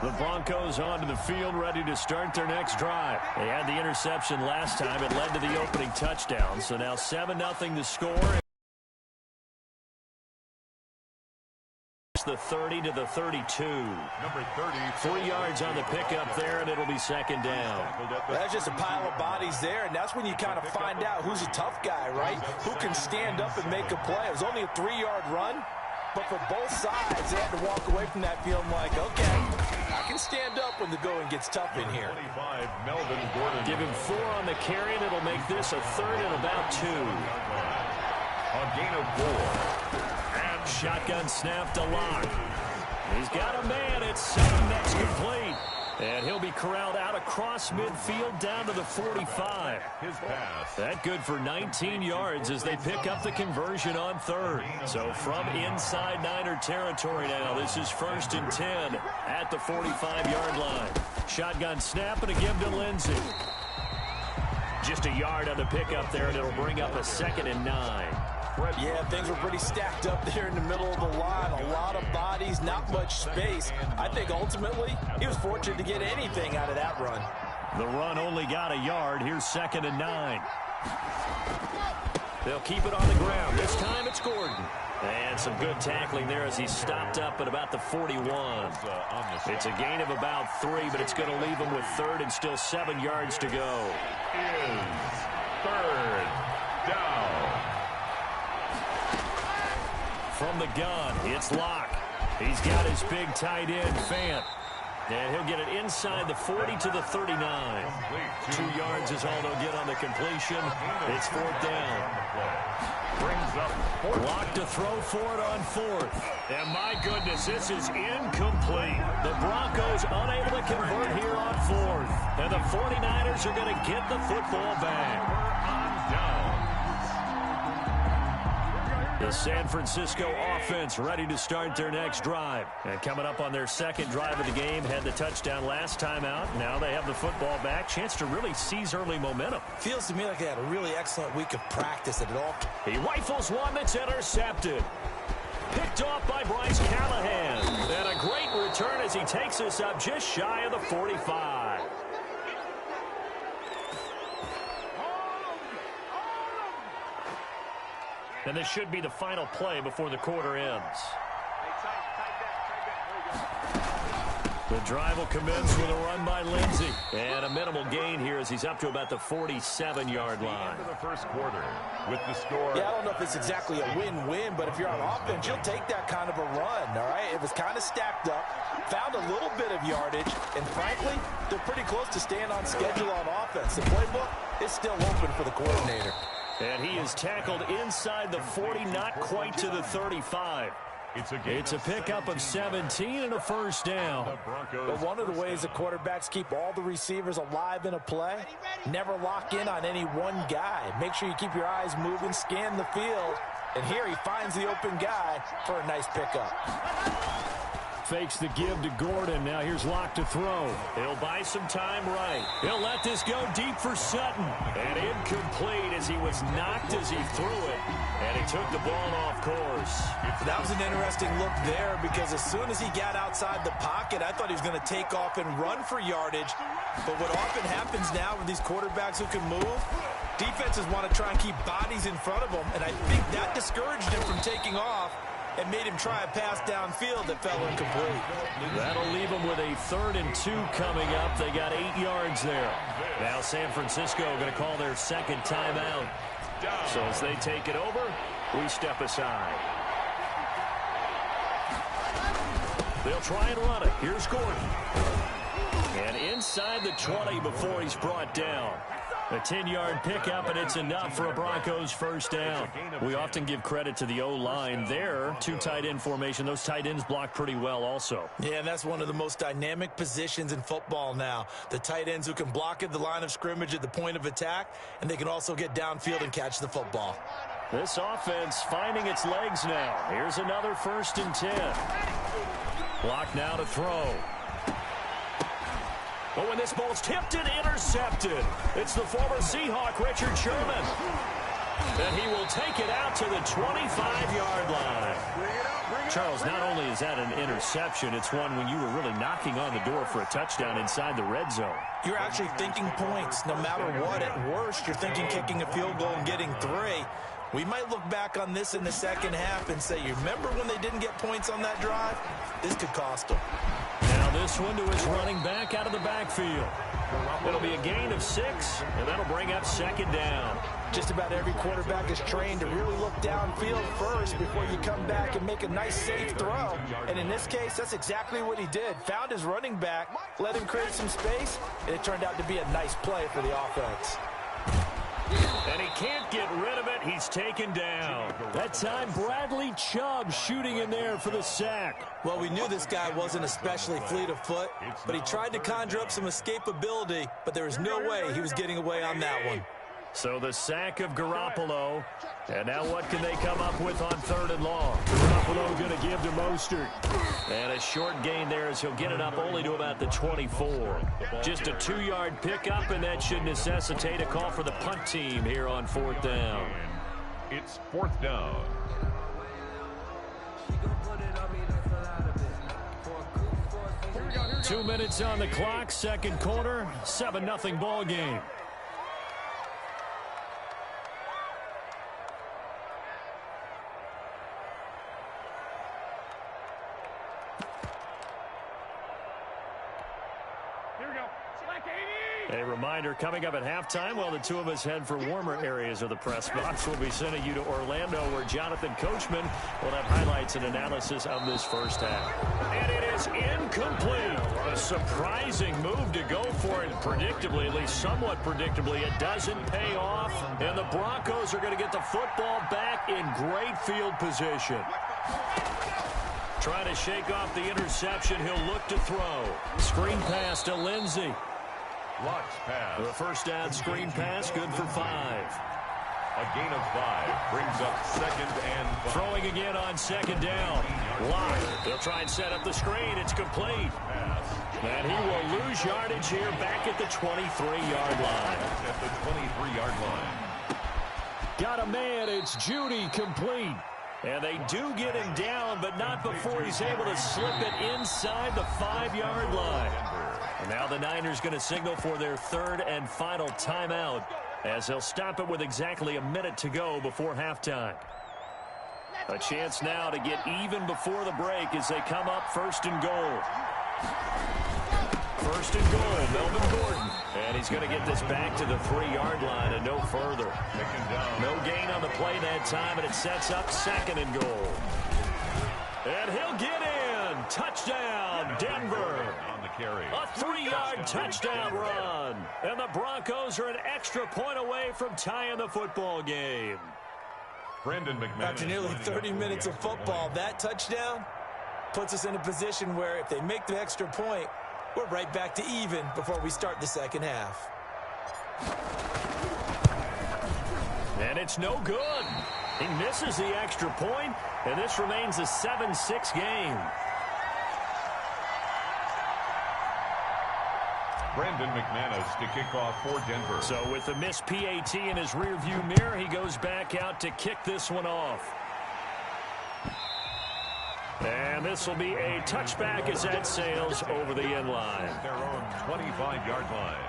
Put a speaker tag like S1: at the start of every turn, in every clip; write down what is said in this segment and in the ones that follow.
S1: The Broncos onto the field, ready to start their next drive. They had the interception last time. It led to the opening touchdown. So now 7-0 to score. The 30 to the 32.
S2: Number 30.
S1: 3 yards on the pickup there, and it'll be second down.
S3: That's just a pile of bodies there, and that's when you kind of find out who's a tough guy, right? Who can stand up and make a play. It was only a 3-yard run, but for both sides, they had to walk away from that field like, okay, I can stand up when the going gets tough in here.
S2: 25, Melvin Gordon.
S1: Give him 4 on the carry, and it'll make this a 3rd and about 2.
S2: A gain of 4.
S1: Shotgun snap to Locke. He's got a man. It's Sutton next complete. And he'll be corralled out across midfield down to the 45.
S2: His pass.
S1: That good for 19 yards as they pick up the conversion on 3rd. So from inside Niner territory now, this is 1st and 10 at the 45-yard line. Shotgun snap and a give to Lindsey. Just a yard on the pickup there, and it'll bring up a 2nd and 9.
S3: Yeah, things were pretty stacked up there in the middle of the line. A lot of bodies, not much space. I think ultimately he was fortunate to get anything out of that run.
S1: The run only got a yard. Here's 2nd and 9. They'll keep it on the ground. This time it's Gordon. And some good tackling there as he stopped up at about the 41. It's a gain of about 3, but it's going to leave him with 3rd and still 7 yards to go.
S2: Is 3rd down.
S1: From the gun, it's Locke. He's got his big tight end, Fant. And he'll get it inside the 40 to the 39. 2 yards is all they'll get on the completion. It's 4th down.
S2: Brings up
S1: Locke to throw for it on 4th. And my goodness, this is incomplete. The Broncos unable to convert here on 4th. And the 49ers are going to get the football back. The San Francisco offense ready to start their next drive. And coming up on their 2nd drive of the game, had the touchdown last time out. Now they have the football back. Chance to really seize early momentum.
S3: Feels to me like they had a really excellent week of practice at it all.
S1: He rifles one that's intercepted. Picked off by Bryce Callahan. And a great return as he takes us up just shy of the 45. And this should be the final play before the quarter ends. The drive will commence with a run by Lindsey. And a minimal gain here as he's up to about the 47-yard line.
S2: Into the first quarter with the score.
S3: Yeah, I don't know if it's exactly a win-win, but if you're on offense, you'll take that kind of a run, all right? It was kind of stacked up, found a little bit of yardage, and frankly, they're pretty close to staying on schedule on offense. The playbook is still open for the coordinator.
S1: And he is tackled inside the 40, not quite to the 35. It's a pickup of 17 and a 1st down.
S3: But one of the ways the quarterbacks keep all the receivers alive in a play, never lock in on any one guy. Make sure you keep your eyes moving, scan the field. And here he finds the open guy for a nice pickup.
S1: Fakes the give to Gordon. Now here's Locke to throw. He'll buy some time right. He'll let this go deep for Sutton. And incomplete as he was knocked as he threw it. And he took the ball off course.
S3: That was an interesting look there because as soon as he got outside the pocket, I thought he was going to take off and run for yardage. But what often happens now with these quarterbacks who can move, defenses want to try and keep bodies in front of them. And I think that discouraged him from taking off and made him try a pass downfield that fell incomplete.
S1: That'll leave them with a 3rd and 2 coming up. They got 8 yards there. Now San Francisco going to call their 2nd timeout. So as they take it over, we step aside. They'll try and run it. Here's Gordon. And inside the 20 before he's brought down. A 10-yard pickup, and it's enough for a Broncos 1st down. We often give credit to the O-line there. 2 tight end formation. Those tight ends block pretty well also.
S3: Yeah, and that's one of the most dynamic positions in football now. The tight ends who can block at the line of scrimmage at the point of attack, and they can also get downfield and catch the football.
S1: This offense finding its legs now. Here's another 1st and 10. Locke now to throw. But when this ball's tipped and intercepted, it's the former Seahawk, Richard Sherman. And he will take it out to the 25-yard line. Charles, not only is that an interception, it's one when you were really knocking on the door for a touchdown inside the red zone.
S3: You're actually thinking points. No matter what, at worst, you're thinking kicking a field goal and getting 3. We might look back on this in the second half and say, you remember when they didn't get points on that drive? This could cost them.
S1: Now this one to his running back out of the backfield. It'll be a gain of 6, and that'll bring up second down.
S3: Just about every quarterback is trained to really look downfield first before you come back and make a nice, safe throw. And in this case, that's exactly what he did. Found his running back, let him create some space, and it turned out to be a nice play for the offense.
S1: And he can't get rid of it. He's taken down. That time, Bradley Chubb shooting in there for the sack.
S3: Well, we knew this guy wasn't especially fleet of foot, but he tried to conjure up some escapability, but there was no way he was getting away on that one.
S1: So the sack of Garoppolo. And now what can they come up with on 3rd and long? Garoppolo going to give to Mostert. And a short gain there as he'll get it up only to about the 24. Just a 2-yard pickup, and that should necessitate a call for the punt team here on 4th down.
S2: It's 4th down.
S1: 2 minutes on the clock, second quarter, 7-0 ball game. A reminder coming up at halftime while the two of us head for warmer areas of the press box. We'll be sending you to Orlando where Jonathan Coachman will have highlights and analysis of this first half. And it is incomplete. A surprising move to go for it predictably, at least somewhat predictably. It doesn't pay off, and the Broncos are going to get the football back in great field position. Trying to shake off the interception. He'll look to throw. Screen pass to Lindsey.
S2: Locks pass.
S1: The first down screen pass, good for 5.
S2: A gain of 5 brings up 2nd and 5.
S1: Throwing again on 2nd down. Lock. They'll try and set up the screen. It's complete. And he will lose yardage here back at the 23-yard line.
S2: At the 23-yard line.
S1: Got a man. It's Judy complete. And they do get him down, but not before he's able to slip it inside the 5-yard line. And now the Niners going to signal for their 3rd and final timeout as they'll stop it with exactly a minute to go before halftime. A chance now to get even before the break as they come up 1st and goal. 1st and goal, Melvin Gordon. And he's going to get this back to the 3-yard line and no further. No gain on the play that time, and it sets up 2nd and goal. And he'll get in. Touchdown, Denver. A 3-yard touchdown run. And the Broncos are an extra point away from tying the football game.
S2: Brandon McManus.
S3: After nearly 30 minutes of football, that touchdown puts us in a position where if they make the extra point, we're right back to even before we start the second half.
S1: And it's no good. He misses the extra point, and this remains a 7-6 game.
S2: Brandon McManus to kick off for Denver.
S1: So with the missed PAT in his rearview mirror, he goes back out to kick this one off. And this will be a touchback as that sails over the end line.
S2: Their own 25-yard line.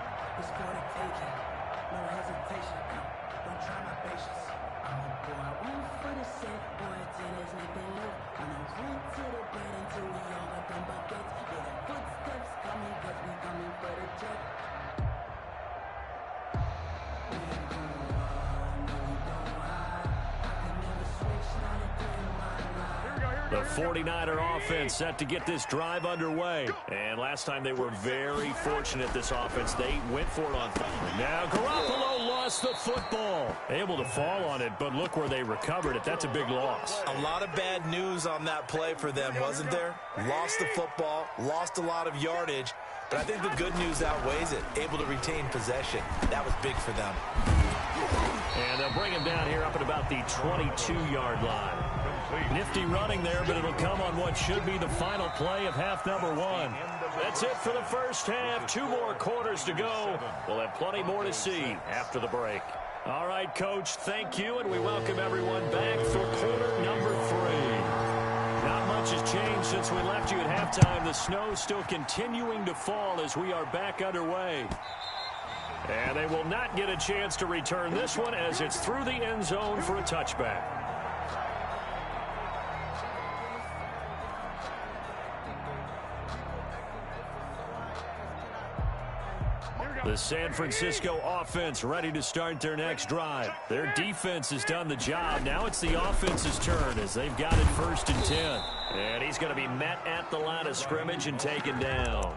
S1: The 49er offense set to get this drive underway. And last time they were very fortunate, this offense. They went for it on third. Now Garoppolo lost the football. Able to fall on it, but look where they recovered it. That's a big loss.
S3: A lot of bad news on that play for them, wasn't there? Lost the football, lost a lot of yardage, but I think the good news outweighs it. Able to retain possession. That was big for them.
S1: And they'll bring him down here up at about the 22-yard line. Nifty running there, but it'll come on what should be the final play of half number 1. That's it for the first half. 2 more quarters to go. We'll have plenty more to see after the break. All right, Coach, thank you, and we welcome everyone back for quarter number 3. Not much has changed since we left you at halftime. The snow still continuing to fall as we are back underway. And they will not get a chance to return this one as it's through the end zone for a touchback. The San Francisco offense ready to start their next drive. Their defense has done the job. Now it's the offense's turn as they've got it 1st and 10. And he's going to be met at the line of scrimmage and taken down.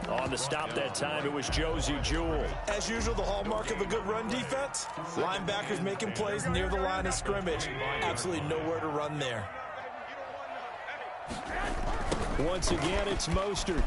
S1: On the stop that time, it was Josey Jewell.
S3: As usual, the hallmark of a good run defense. Linebackers making plays near the line of scrimmage. Absolutely nowhere to run there.
S1: Once again, it's Mostert.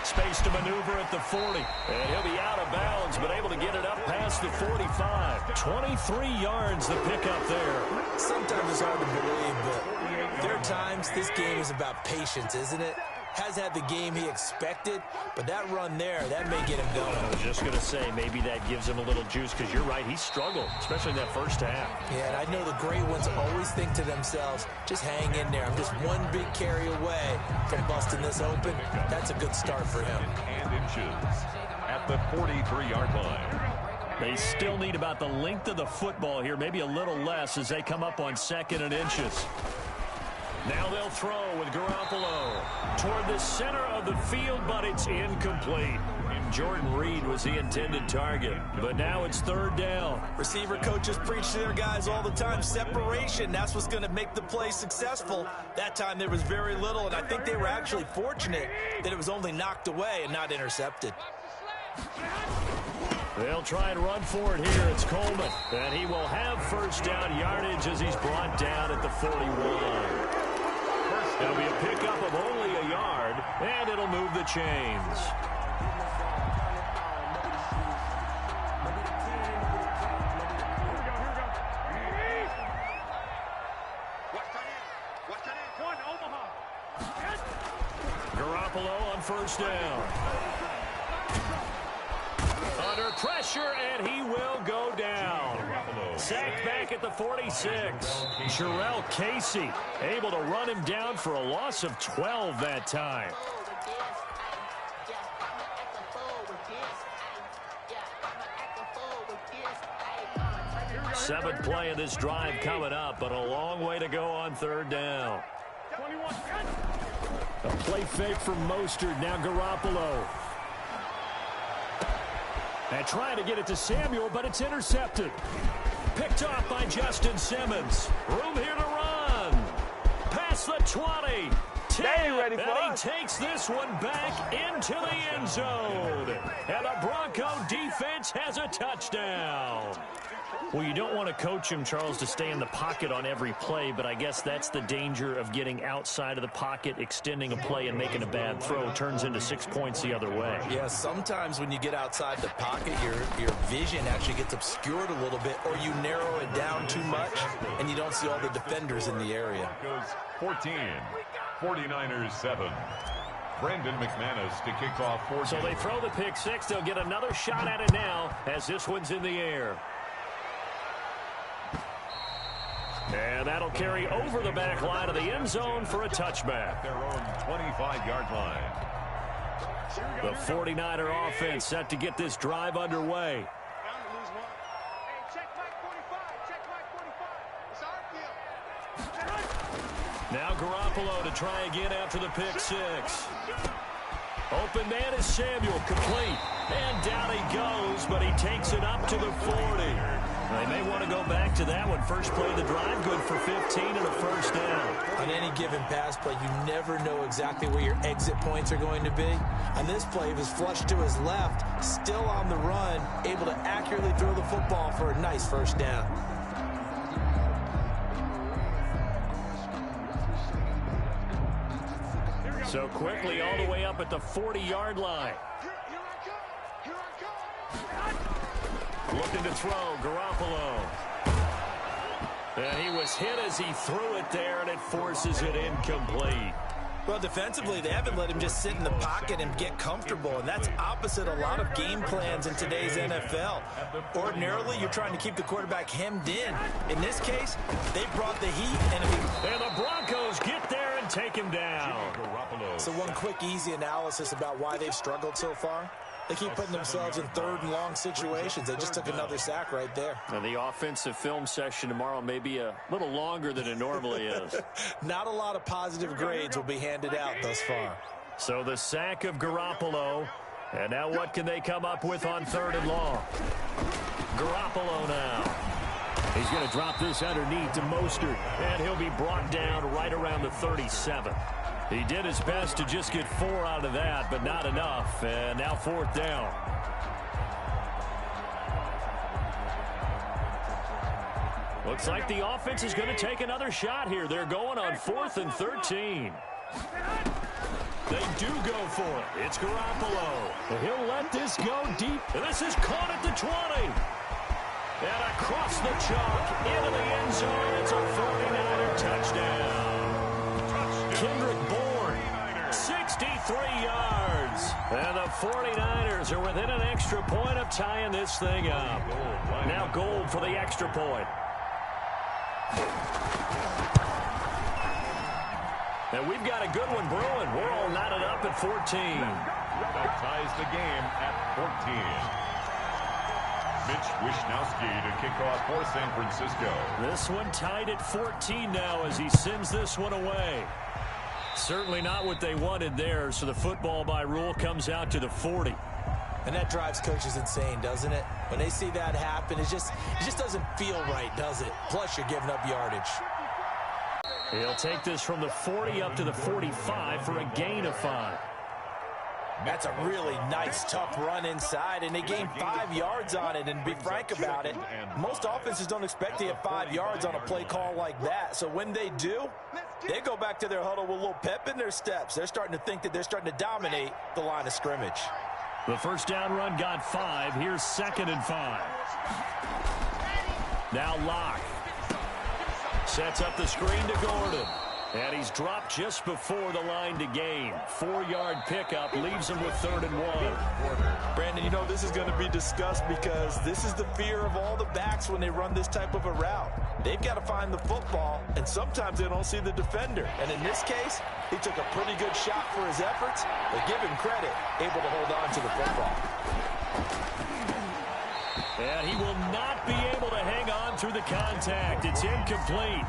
S1: Space to maneuver at the 40. And he'll be out of bounds, but able to get it up past the 45. 23 yards the pickup there.
S3: Sometimes it's hard to believe, but there are times this game is about patience, isn't it? Has had the game he expected, but that run there, that may get him going.
S1: I was just going to say, maybe that gives him a little juice, because you're right, he struggled, especially in that first half.
S3: Yeah, and I know the great ones always think to themselves, just hang in there. I'm just one big carry away from busting this open. That's a good start for him.
S2: And inches at the 43-yard line.
S1: They still need about the length of the football here, maybe a little less as they come up on 2nd and inches. Now they'll throw with Garoppolo toward the center of the field, but it's incomplete. Jordan Reed was the intended target, but now it's 3rd down.
S3: Receiver coaches preach to their guys all the time. Separation, that's what's going to make the play successful. That time there was very little, and I think they were actually fortunate that it was only knocked away and not intercepted.
S1: They'll try and run for it here. It's Coleman, and he will have 1st down yardage as he's brought down at the 41. It'll be a pickup of only a yard, and it'll move the chains. Garoppolo on 1st down. Under pressure, and he will go down. Sacked back at the 46. Jarrell Casey able to run him down for a loss of 12 that time. 7th play of this drive coming up, but a long way to go on 3rd down. A play fake from Mostert, now Garoppolo. And trying to get it to Samuel, but it's intercepted. Picked off by Justin Simmons. Room here to run. Past the 20. 10. And he takes this one back into the end zone. And the Bronco defense has a touchdown. Well, you don't want to coach him, Charles, to stay in the pocket on every play, but I guess that's the danger of getting outside of the pocket, extending a play, and making a bad throw. Turns into 6 points the other way.
S3: Yeah, sometimes when you get outside the pocket, your vision actually gets obscured a little bit, or you narrow it down too much, and you don't see all the defenders in the area.
S2: Goes 14, 49ers 7. Brendan McManus to kick off 14.
S1: So they throw the pick six. They'll get another shot at it now as this one's in the air. And that'll carry over the back line of the end zone for a touchback.
S2: Their own 25-yard line.
S1: The 49er offense set to get this drive underway. Now Garoppolo to try again after the pick six. Open man is Samuel, complete. And down he goes, but he takes it up to the 40. They may want to go back to that one. First play of the drive, good for 15 and a first down.
S3: On any given pass play, you never know exactly where your exit points are going to be. On this play, he was flushed to his left, still on the run, able to accurately throw the football for a nice first down.
S1: So quickly all the way up at the 40-yard line. Looking to throw, Garoppolo. And he was hit as he threw it there, and it forces it incomplete.
S3: Well, defensively, they haven't let him just sit in the pocket and get comfortable, and that's opposite a lot of game plans in today's NFL. Ordinarily, you're trying to keep the quarterback hemmed in. In this case, they brought the heat. And
S1: the Broncos get there and take him down.
S3: So one quick, easy analysis about why they've struggled so far. They keep putting themselves in third and long situations. They just took another sack right there.
S1: And the offensive film session tomorrow may be a little longer than it normally is.
S3: Not a lot of positive grades will be handed out thus far.
S1: So the sack of Garoppolo. And now what can they come up with on third and long? Garoppolo now. He's going to drop this underneath to Mostert. And he'll be brought down right around the 37. He did his best to just get 4 out of that, but not enough. And now fourth down. Looks like the offense is going to take another shot here. They're going on 4th and 13. They do go for it. It's Garoppolo. He'll let this go deep. And this is caught at the 20. And across the chalk into the end zone. It's a 49er touchdown. Kendrick Bourne, 63 yards. And the 49ers are within an extra point of tying this thing up. Now Gold for the extra point. And we've got a good one brewing. We're all knotted up at 14.
S2: That ties the game at 14. Mitch Wishnowsky to kick off for San Francisco.
S1: This one tied at 14 now as he sends this one away. Certainly not what they wanted there, so the football by rule comes out to the 40.
S3: And that drives coaches insane, doesn't it? When they see that happen, it just doesn't feel right, does it? Plus, you're giving up yardage.
S1: He'll take this from the 40 up to the 45 for a gain of 5.
S3: That's a really nice, tough run inside, and they gained 5 yards on it. And to be frank about it, most offenses don't expect to get 5 yards on a play call like that. So when they do, they go back to their huddle with a little pep in their steps. They're starting to think that they're starting to dominate the line of scrimmage.
S1: The first down run got 5. Here's 2nd and 5. Now Locke sets up the screen to Gordon. And he's dropped just before the line to gain. 4-yard pickup leaves him with 3rd and 1.
S3: Brandon, you know this is going to be discussed because this is the fear of all the backs when they run this type of a route. They've got to find the football, and sometimes they don't see the defender. And in this case, he took a pretty good shot for his efforts, but give him credit, able to hold on to the football.
S1: And he will not be able to hang on through the contact. It's incomplete.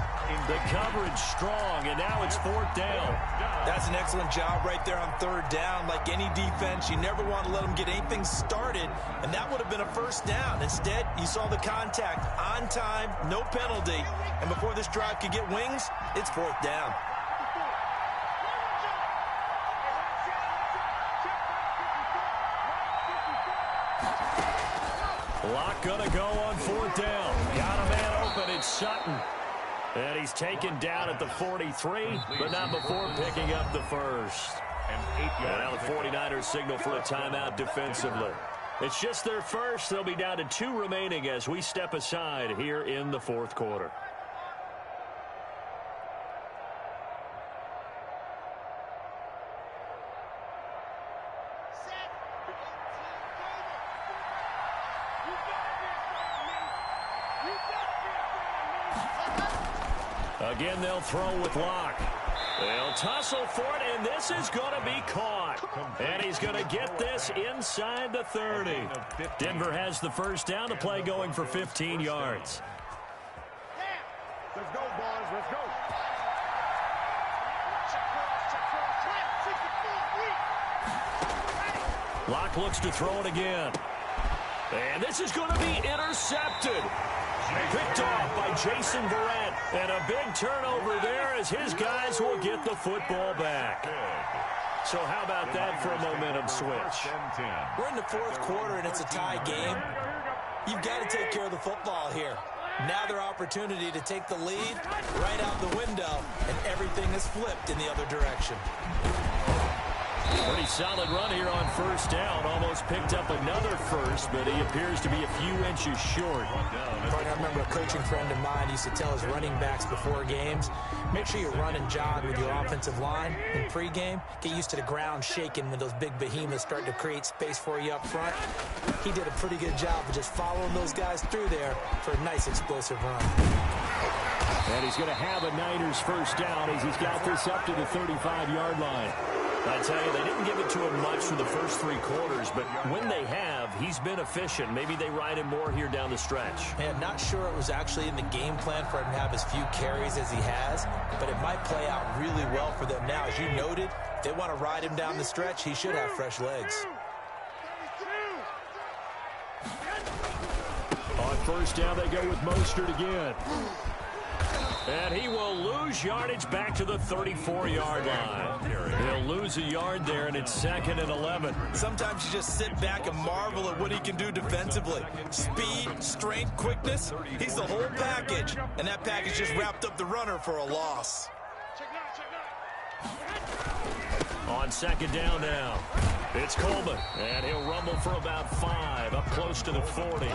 S1: The coverage strong, and now it's 4th down.
S3: That's an excellent job right there on 3rd down. Like any defense, you never want to let them get anything started, and that would have been a 1st down. Instead, you saw the contact on time, no penalty, and before this drive could get wings, it's 4th down.
S1: Locke gonna go on 4th down. Got a man open. It's Sutton. And he's taken down at the 43, but not before picking up the first. And now the 49ers signal for a timeout defensively. It's just their first. They'll be down to 2 remaining as we step aside here in the 4th quarter. Again, they'll throw with Locke. They'll tussle for it, and this is going to be caught. And he's going to get this inside the 30. Denver has the first down. The play going for 15 yards.
S2: Let's go, boys. Let's go.
S1: Locke looks to throw it again. And this is going to be intercepted. Picked off by Jason Verrett. And a big turnover there as his guys will get the football back. So how about that for a momentum switch?
S3: We're in the 4th quarter and it's a tie game. You've got to take care of the football here. Now their opportunity to take the lead right out the window, and everything is flipped in the other direction.
S1: Pretty solid run here on first down. Almost picked up another first, but he appears to be a few inches short.
S3: I remember a coaching friend of mine used to tell his running backs before games, make sure you run and jog with your offensive line in pregame. Get used to the ground shaking when those big behemoths start to create space for you up front. He did a pretty good job of just following those guys through there for a nice explosive run.
S1: And he's going to have a Niners first down as he's got this up to the 35-yard line. I tell you, they didn't give it to him much for the first 3 quarters, but when they have, he's been efficient. Maybe they ride him more here down the stretch.
S3: Man, not sure it was actually in the game plan for him to have as few carries as he has, but it might play out really well for them now. As you noted, if they want to ride him down the stretch, he should have fresh legs.
S1: On first down, they go with Mostert again. And he will lose yardage back to the 34-yard line. He'll lose a yard there, and it's 2nd and 11.
S3: Sometimes you just sit back and marvel at what he can do defensively. Speed, strength, quickness, he's the whole package. And that package just wrapped up the runner for a loss.
S1: On 2nd down now, it's Coleman, and he'll rumble for about 5, up close to the 40.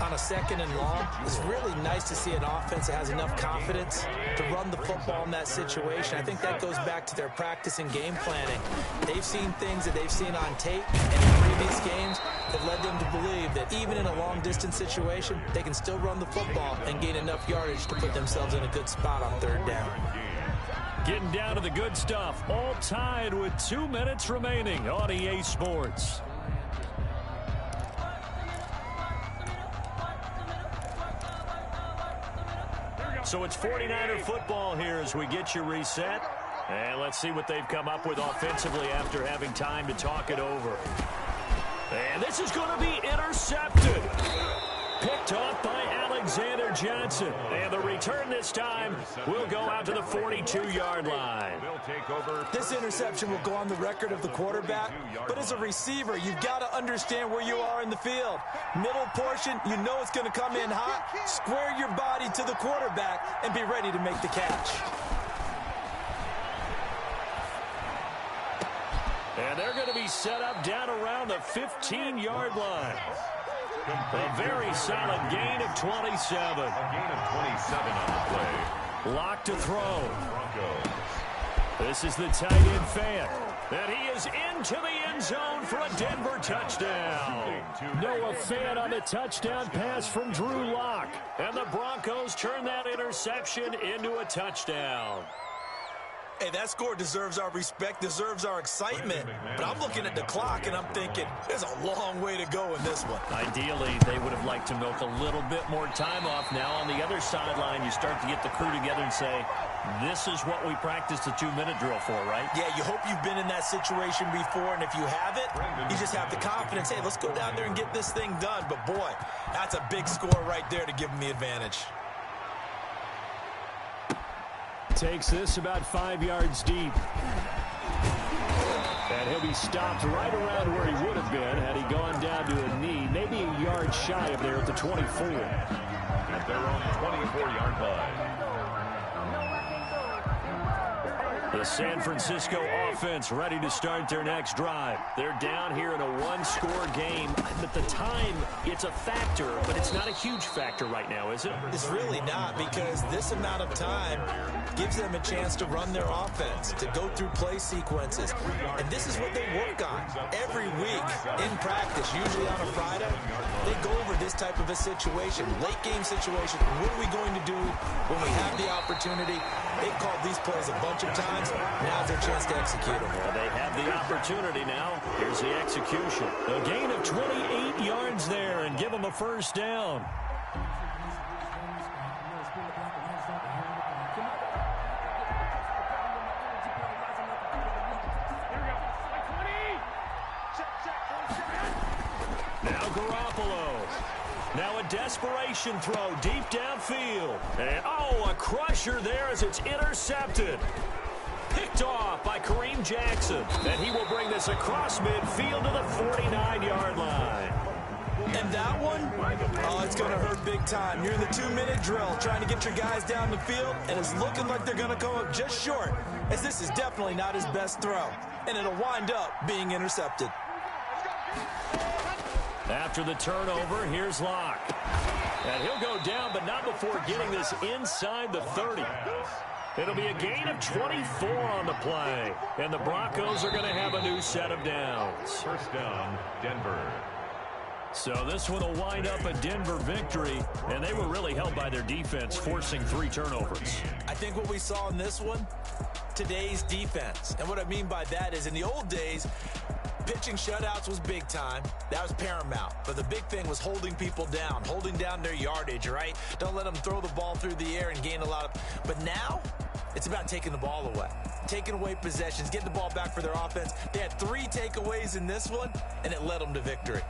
S3: On a 2nd and long, it's really nice to see an offense that has enough confidence to run the football in that situation. I think that goes back to their practice and game planning. They've seen things that they've seen on tape and in previous games that led them to believe that even in a long-distance situation, they can still run the football and gain enough yardage to put themselves in a good spot on 3rd down.
S1: Getting down to the good stuff, all tied with 2 minutes remaining on EA Sports. So it's 49er football here as we get you reset. And let's see what they've come up with offensively after having time to talk it over. And this is going to be intercepted. Picked off by Alexander Johnson. And the return this time will go out to the 42-yard line.
S3: This interception will go on the record of the quarterback, but as a receiver, you've got to understand where you are in the field. Middle portion, you know it's going to come in hot. Square your body to the quarterback and be ready to make the catch.
S1: And they're going to be set up down around the 15-yard line. A very solid gain of 27.
S2: A gain of 27 on the play.
S1: Lock to throw. This is the tight end Fant. And he is into the end zone for a Denver touchdown. Noah Fant on the touchdown pass from Drew Lock. And the Broncos turn that interception into a touchdown.
S3: Hey, that score deserves our respect, deserves our excitement. But I'm looking at the clock, and I'm thinking, there's a long way to go in this one.
S1: Ideally, they would have liked to milk a little bit more time off. Now, on the other sideline, you start to get the crew together and say, this is what we practiced the 2-minute drill for, right?
S3: Yeah, you hope you've been in that situation before, and if you haven't, you just have the confidence, hey, let's go down there and get this thing done. But, boy, that's a big score right there to give them the advantage.
S1: Takes this about 5 yards deep. And he'll be stopped right around where he would have been had he gone down to a knee, maybe a yard shy of there at the 24.
S2: At their own 24-yard line.
S1: The San Francisco offense ready to start their next drive. They're down here in a one-score game. At the time, it's a factor, but it's not a huge factor right now, is it?
S3: It's really not, because this amount of time gives them a chance to run their offense, to go through play sequences. And this is what they work on every week in practice, usually on a Friday. They go over this type of a situation, late game situation. What are we going to do when we have the opportunity? They've called these plays a bunch of times. Now's their chance to execute them.
S1: Well, they have the opportunity now. Here's the execution. A gain of 28 yards there and give them a first down. Now Garoppolo. Now a desperation throw deep downfield. And, oh, a crusher there as it's intercepted. Picked off by Kareem Jackson. And he will bring this across midfield to the 49-yard line.
S3: And that one, oh, it's going to hurt big time. You're in the 2-minute drill trying to get your guys down the field, and it's looking like they're going to come up just short, as this is definitely not his best throw. and it'll wind up being intercepted.
S1: After the turnover, here's Locke. And he'll go down, but not before getting this inside the 30. It'll be a gain of 24 on the play. And the Broncos are going to have a new set of downs.
S2: First down, Denver.
S1: So this one will wind up a Denver victory, and they were really held by their defense, forcing 3 turnovers.
S3: I think what we saw in this one, today's defense. And what I mean by that is in the old days, pitching shutouts was big time. That was paramount. But the big thing was holding people down, holding down their yardage, right? Don't let them throw the ball through the air and gain a lot of... But now, it's about taking the ball away. Taking away possessions, getting the ball back for their offense. They had 3 takeaways in this one, and it led them to victory.